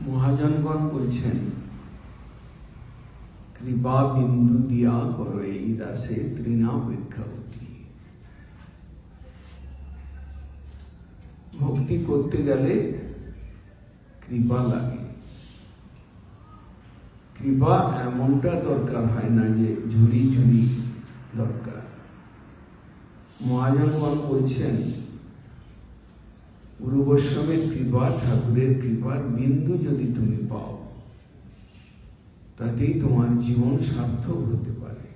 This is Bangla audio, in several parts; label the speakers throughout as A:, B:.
A: মহাজনগণ বলছেন, কৃপা বিন্দু দিয়া করো এই দাসে তৃণাপেক্ষাবতী। ভক্তি করতে গেলে কৃপা লাগে। কৃপা এমনটা দরকার হয় না যে ঝুলি ঝুলি দরকার। মহাজনগণ বলছেন, গুরু বৈষ্ণবের কৃপা, ঠাকুরের কৃপার বিন্দু যদি তুমি পাও, তাতেই তোমার জীবন সার্থক হতে পারে।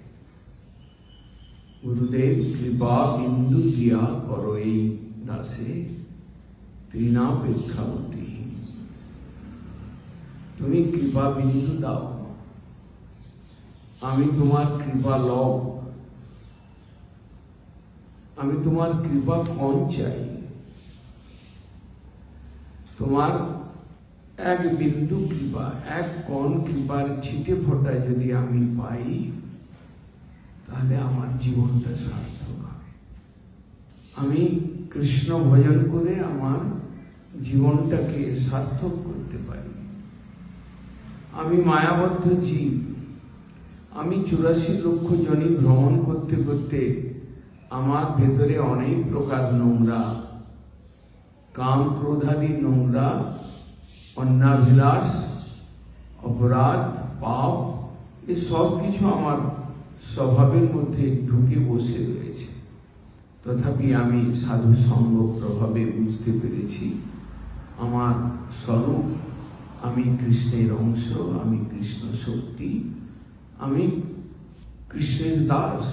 A: গুরুদেব কৃপা বিন্দু দিয়া করো এই দাসে তৃণাপেক্ষাবতী। তুমি কৃপা বিন্দু দাও, আমি তোমার কৃপা লব, আমি তোমার কৃপা কণ চাই। তোমার এক বিন্দু কৃপা, এক কণ কৃপার ছিটে ফোঁটা যদি আমি পাই, তাহলে আমার জীবনটা সার্থক হবে। আমি কৃষ্ণ ভজন করে আমার জীবনটাকে সার্থক করতে পারি। আমি মায়াবদ্ধ জীব, আমি 84 লক্ষ জনি ভ্রমণ করতে করতে আমার ভেতরে অনেক প্রকার নোংরা, কাম ক্রোধাদি নোংরা, অন্যাভিলাষ, অপরাধ, পাপ, এই সব কিছু আমার স্বভাবের মধ্যে ঢুকে বসে রয়েছে। তথাপি আমি সাধু সঙ্গ প্রভাবে বুঝতে পেরেছি আমার স্বরূপ, আমি কৃষ্ণের অংশ, আমি কৃষ্ণ শক্তি, আমি কৃষ্ণের দাস।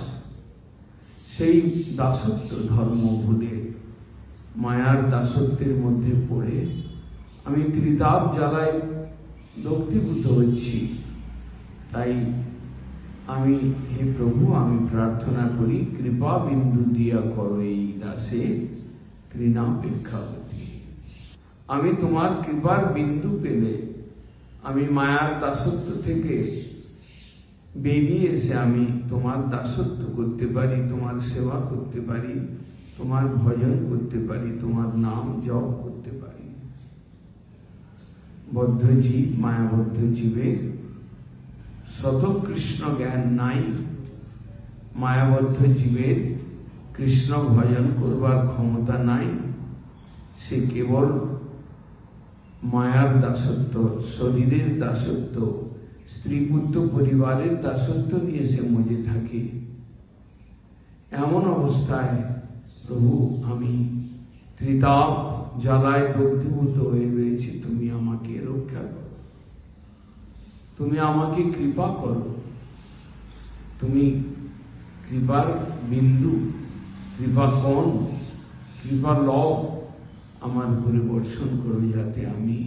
A: সেই দাসত্ব ধর্ম ভুলে মায়ার দাসত্বের মধ্যে পড়ে আমি ত্রিতাপ জ্বালায় দগ্ধীভূত হচ্ছি। তাই আমি, হে প্রভু, আমি প্রার্থনা করি, কৃপা বিন্দু দিয়া করো এই দাসে তৃণাপেক্ষাবতী। আমি তোমার কৃপার বিন্দু পেলে আমি মায়ার দাসত্ব থেকে বেরিয়ে এসে আমি তোমার দাসত্ব করতে পারি, তোমার সেবা করতে পারি, তোমার ভজন করতে পারি, তোমার নাম জপ করতে পারি। বদ্ধ জীব, মায়াবদ্ধ জীবের শত কৃষ্ণ জ্ঞান নাই। মায়াবদ্ধ জীবের কৃষ্ণ ভজন করবার ক্ষমতা নাই। সে কেবল মায়ার দাসত্ব, শরীরের দাসত্ব, স্ত্রী পুত্র পরিবারের দাসত্ব নিয়ে সে মজে থাকে। এমন অবস্থায় প্রভু আমি ত্রিতাপ জ্বালায় দগ্ধীভূত হয়ে রয়েছি, তুমি আমাকে রক্ষা করো, তুমি আমাকে কৃপা করো, তুমি কৃপার বিন্দু, কৃপা কোণ, কৃপা লব আমার উপরে বর্ষণ করো, যাতে আমি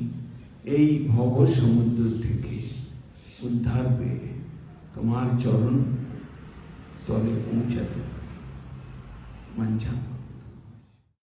A: এই ভব সমুদ্র থেকে উদ্ধার পেয়ে তোমার চরণ তলে পৌঁছাতে পারি।